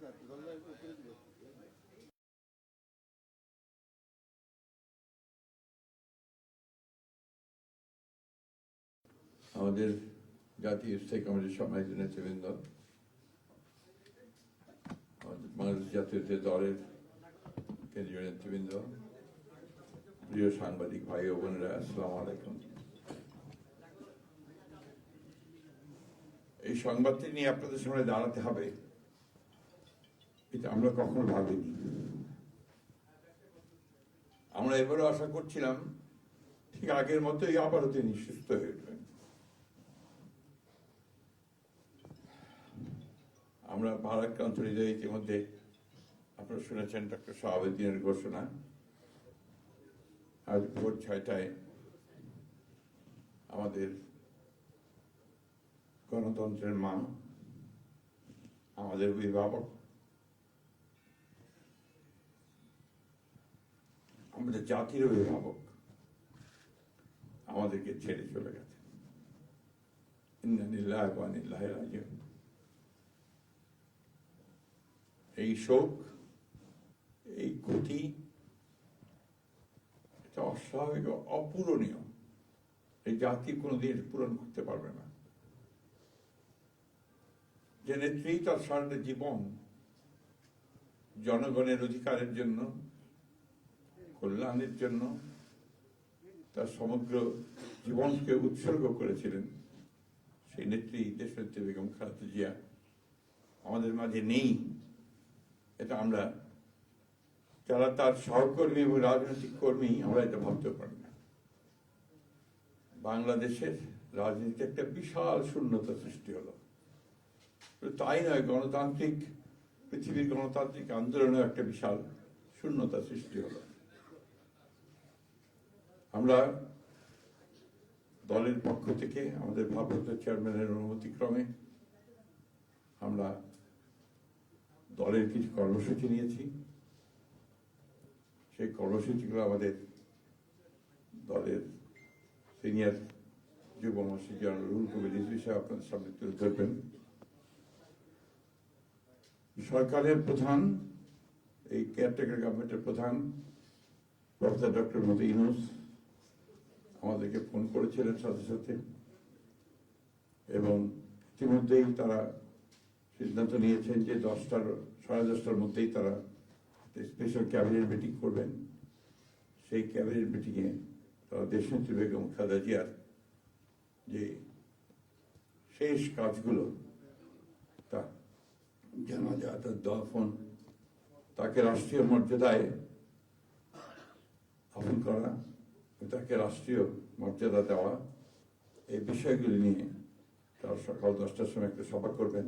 আমাদের জাতীয় স্থায়ী কমিটির সম্মানিত নেতৃবৃন্দ, বাংলাদেশ জাতীয় দলের কেন্দ্রীয় নেতৃবৃন্দ, প্রিয় সাংবাদিক ভাই ও বোনেরা, আসসালামু আলাইকুম। এই সংবাদটি নিয়ে আপনাদের সামনে দাঁড়াতে হবে এটা আমরা কখনো ভাবিনি। আমরা এবারও আশা করছিলাম ঠিক আগের মতোই আবারও তিনি সুস্থ হয়ে উঠবেন। আমরা ভারাক্রান্ত হৃদয়ে ইতিমধ্যে আপনারা শুনেছেন ডক্টর শাহাবুদ্দিনের ঘোষণা। আজ ভোর 6টায় আমাদের গণতন্ত্রের মা, আমাদের অভিভাবক, আমাদের জাতির অভিভাবক আমাদেরকে ছেড়ে চলে গেছে। ইন্না লিল্লাহি ওয়া ইন্না ইলাইহি রাজিউন। এই শোক, এই ক্ষতি, এটা অস্বাভাবিক, অপূরণীয়। এই জাতি কোনোদিন পূরণ করতে পারবে না। যে নেত্রী তার সারাটা জীবন জনগণের অধিকারের জন্য, কল্যাণের জন্য তার সমগ্র জীবনকে উৎসর্গ করেছিলেন, সেই নেত্রী দেশনেত্রী বেগম খালেদা জিয়া আমাদের মাঝে নেই। এটা আমরা যারা তার সহকর্মী এবং রাজনৈতিক কর্মী, আমরা এটা ভাবতে পারি না। বাংলাদেশের রাজনীতিতে একটা বিশাল শূন্যতা সৃষ্টি হলো। তাই নয়, গণতান্ত্রিক পৃথিবীর গণতান্ত্রিক আন্দোলনে একটা বিশাল শূন্যতা সৃষ্টি হলো। আমরা দলের পক্ষ থেকে আমাদের ভারপ্রাপ্ত চেয়ারম্যানের অনুমতিক্রমে আমরা দলের কিছু কর্মসূচি নিয়েছি। সেই কর্মসূচিগুলো আমাদের দলের সিনিয়র যুব মহাসচিব জনাব রুহুল কবির রিজভী সাহেব আপনাদের সামনে তুলে ধরবেন। সরকারের প্রধান, এই কেয়ারটেকার গভর্নমেন্টের প্রধান প্রফেসর ডক্টর মোহাম্মদ ইউনূস আমাদেরকে ফোন করেছিলেন সাথে সাথে, এবং ইতিমধ্যেই তারা সিদ্ধান্ত নিয়েছেন যে 10টার মধ্যেই তারা স্পেশাল ক্যাবিনেট মিটিং করবেন। সেই ক্যাবিনেট মিটিংয়ে তারা দেশনেত্রী বেগম খালেদা জিয়ার যে শেষ কাজগুলো, তা জানাজা, তার দাফন, তাকে রাষ্ট্রীয় মর্যাদায় দাফন করা, তাকে রাষ্ট্রীয় মর্যাদা দেওয়া, এই বিষয়গুলি নিয়ে তারা সকাল 10টার সময় একটা সভা করবেন।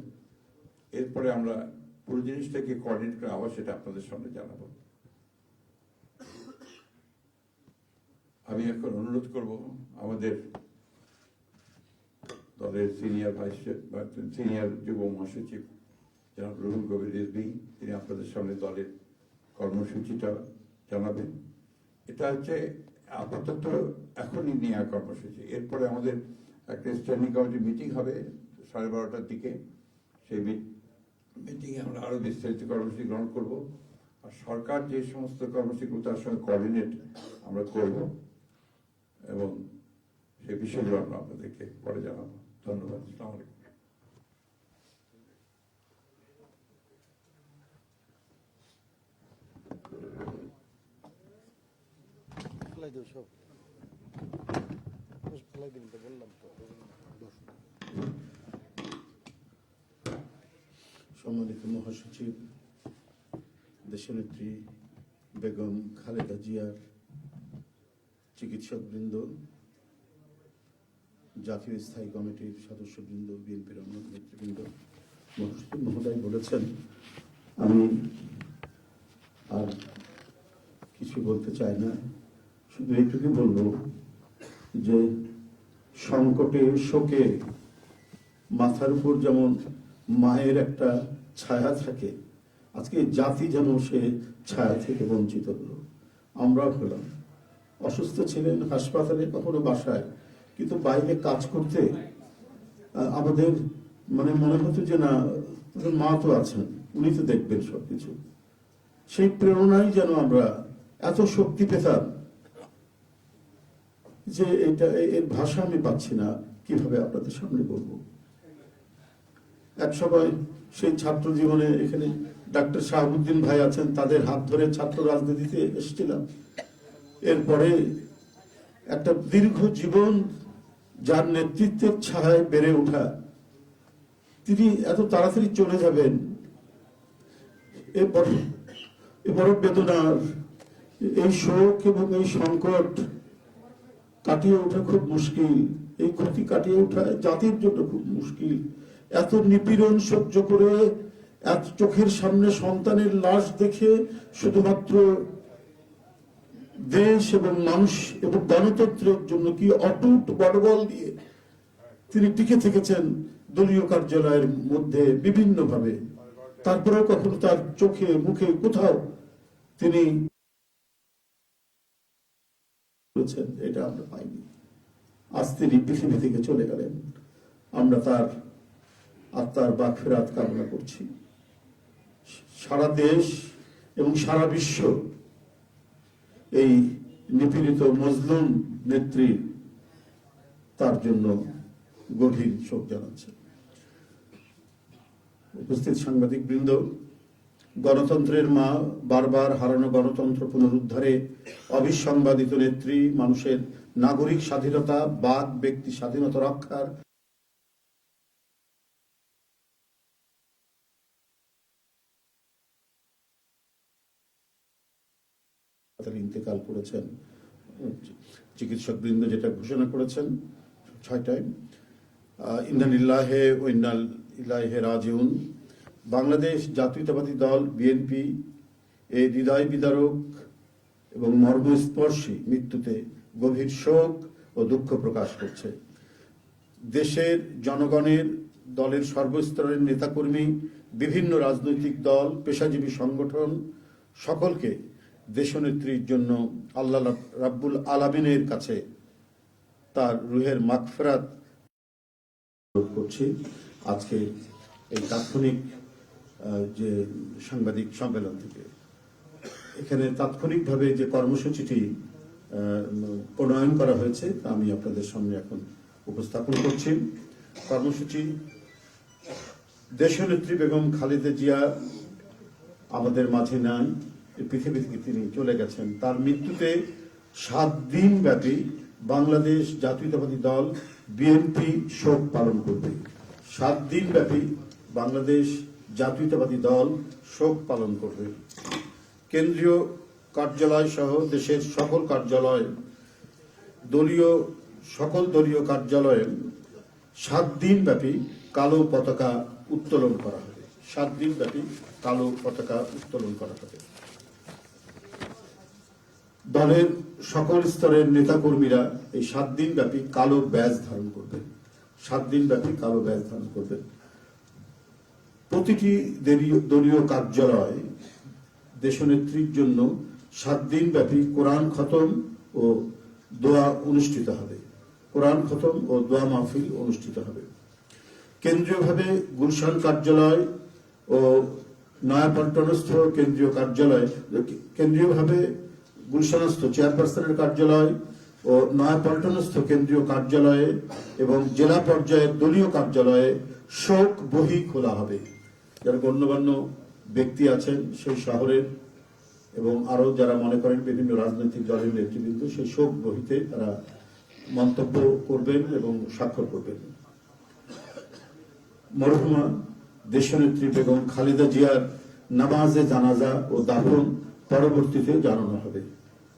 এরপরে আমরা পুরো জিনিসটাকে কোঅর্ডিনেট করে আবার সেটা আপনাদের সামনে জানাবো। আমি এখন অনুরোধ করব আমাদের দলের সিনিয়র যুব মহাসচিব জনাব রুহুল কবির রিজভী, তিনি আপনাদের সামনে দলের কর্মসূচিটা জানাবেন। এটা হচ্ছে আপাতত এখনই নেওয়া কর্মসূচি। এরপরে আমাদের একটা স্ট্যান্ডিং কমিটি মিটিং হবে 12:30টার দিকে। সেই মিটিংয়ে আমরা আরো বিস্তারিত কর্মসূচি গ্রহণ করব। আর সরকার যে সমস্ত কর্মসূচিগুলো তার সঙ্গে কোঅর্ডিনেট আমরা করব, এবং সেই বিষয়গুলো আমরা আপনাদেরকে পরে জানাবো। ধন্যবাদ। আসসালামু আলাইকুম। সম্মানিত মহাসচিব, দেশনেত্রী বেগম খালেদা জিয়ার চিকিৎসকবৃন্দ, জাতীয় স্থায়ী কমিটির সদস্যবৃন্দ, বিএনপির অন্য নেতৃবৃন্দ, মহাসচিব মহোদয় বলেছেন, আমি আর কিছু বলতে চাই না। শুধু এইটুকু বলবো যে সংকটে, শোকে মাথার উপর যেমন মায়ের একটা ছায়া থাকে, আজকে জাতি যেন সে ছায়া থেকে বঞ্চিত হলো। আমরা হলাম, অসুস্থ ছিলেন হাসপাতালে, কখনো বাসায়, কিন্তু বাইরে কাজ করতে আমাদের মনে হতো যে না, ওদের মা তো আছেন, উনি তো দেখবেন সবকিছু। সেই প্রেরণাই যেন আমরা এত শক্তি পেতাম যে এটা এর ভাষা আমি পাচ্ছি না কিভাবে আপনাদের সামনে বলবো। এক সময় সেই ছাত্র জীবনে এখানে ডাক্তার শাহাবুদ্দিন ভাই আছেন, তাদের হাত ধরে ছাত্র রাজনীতিতে এসেছিলাম। এরপরে একটা দীর্ঘ জীবন যার নেতৃত্বের ছায়ায় বেড়ে ওঠা, তিনি এত তাড়াতাড়ি চলে যাবেন, এ বড় বেদনার। এই শোক এবং এই সংকট কাটিয়ে ওঠা খুব মুশকিল, এই ক্ষতি কাটিয়ে ওঠা জাতির জন্য খুব মুশকিল। এত নিপীড়ন সহ্য করে, এত চোখের সামনে সন্তানের লাশ দেখে শুধুমাত্র দেশ এবং মানুষ এবং গণতন্ত্রের জন্য কি অটুট বড়বল দিয়ে তিনি টিকে থেকেছেন দলীয় কার্যালয়ের মধ্যে বিভিন্ন ভাবে। তারপরেও কখনো তার চোখে মুখে কোথাও তিনি এটা আমরা পাইনি। আজ তিনি পৃথিবী থেকে চলে গেলেন, আমরা তার আত্মার মাগফিরাত কামনা করছি। সারা দেশ এবং সারা বিশ্ব এই নিপীড়িত মজলুম নেত্রী তার জন্য গভীর শোক জানাচ্ছে। উপস্থিত সাংবাদিক বৃন্দ, গণতন্ত্রের মা, বারবার হারানো গণতন্ত্র পুনরুদ্ধারে অবিসংবাদিত নেত্রী, মানুষের নাগরিক স্বাধীনতা, বাক ব্যক্তি স্বাধীনতা রক্ষার ইন্তেকাল করেছেন। চিকিৎসক বৃন্দ যেটা ঘোষণা করেছেন 6টায়, ইন্না লিল্লাহি ওয়া ইন্না ইলাইহি রাজিউন। বাংলাদেশ জাতীয়তাবাদী দল বিএনপি এই হৃদয় বিদারক এবং মর্মস্পর্শী মৃত্যুতে গভীর শোক ও দুঃখ প্রকাশ করছে। দেশের জনগণের, দলের সর্বস্তরের নেতাকর্মী, বিভিন্ন রাজনৈতিক দল, পেশাজীবী সংগঠন সকলকে দেশনেত্রীর জন্য আল্লাহ রাব্বুল আলামিনের কাছে তার রুহের মাগফিরাত করছি। আজকে এই তাৎক্ষণিক যে সাংবাদিক সম্মেলন থেকে এখানে তাৎক্ষণিকভাবে যে কর্মসূচিটি প্রণয়ন করা হয়েছে তা আমি আপনাদের সামনে এখন উপস্থাপন করছি। কর্মসূচি: দেশনেত্রী বেগম খালেদা জিয়া আমাদের মাঝে নাই, পৃথিবী থেকে তিনি চলে গেছেন। তার মৃত্যুতে 7 দিন ব্যাপী বাংলাদেশ জাতীয়তাবাদী দল বিএনপি শোক পালন করবে। 7 দিন ব্যাপী বাংলাদেশ জাতীয়তাবাদী দল শোক পালন করবে। কেন্দ্রীয় কার্যালয় সহ দেশের সকল কার্যালয়, সকল দলীয় কার্যালয়ে 7 দিন ব্যাপী কালো পতাকা উত্তোলন করা হবে। 7 দিন ব্যাপী কালো পতাকা উত্তোলন করা হবে। দলের সকল স্তরের নেতাকর্মীরা এই 7 দিন ব্যাপী কালো ব্যাজ ধারণ করবেন। 7 দিন ব্যাপী কালো ব্যাজ ধারণ করবেন। প্রতিটি দলীয় কার্যালয় দেশনেত্রীর জন্য 7 দিন ব্যাপী কোরআন খতম ও দোয়া অনুষ্ঠিত হবে। কোরআন খতম ও দোয়া মাহফিল অনুষ্ঠিত হবে। কেন্দ্রীয়ভাবে গুলশান কার্যালয় ও নয়াপল্টনস্থ কেন্দ্রীয় কার্যালয়, কেন্দ্রীয়ভাবে গুলশানস্থ চেয়ারপারসনের কার্যালয় ও নয়াপল্টনস্থ কেন্দ্রীয় কার্যালয়ে এবং জেলা পর্যায়ের দলীয় কার্যালয়ে শোক বহি খোলা হবে। যারা গণ্যমান্য ব্যক্তি আছেন সেই শহরের এবং আরো যারা মনে করেন বিভিন্ন রাজনৈতিক দলের নেতৃবৃন্দ, সেই শোক বহিতে তারা মন্তব্য করবেন এবং স্বাক্ষর করবেন। মরহুমা দেশনেত্রী বেগম খালেদা জিয়ার নামাজে জানাজা ও দাফন পরবর্তীতে জানানো হবে।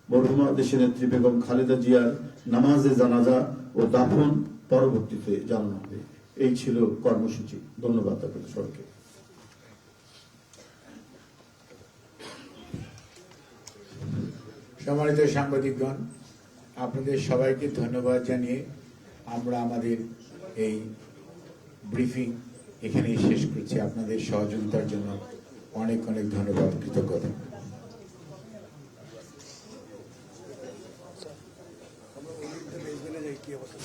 মরহুমা দেশনেত্রী বেগম খালেদা জিয়ার নামাজে জানাজা ও দাফন পরবর্তীতে জানানো হবে। এই ছিল কর্মসূচি। ধন্যবাদ আপনাদের সবাইকে। সম্মানিত সাংবাদিকগণ, আপনাদের সবাইকে ধন্যবাদ জানিয়ে আমরা আমাদের এই ব্রিফিং এখানেই শেষ করছি। আপনাদের সহযোগিতার জন্য অনেক অনেক ধন্যবাদ, কৃতজ্ঞতা। কি অবস্থা?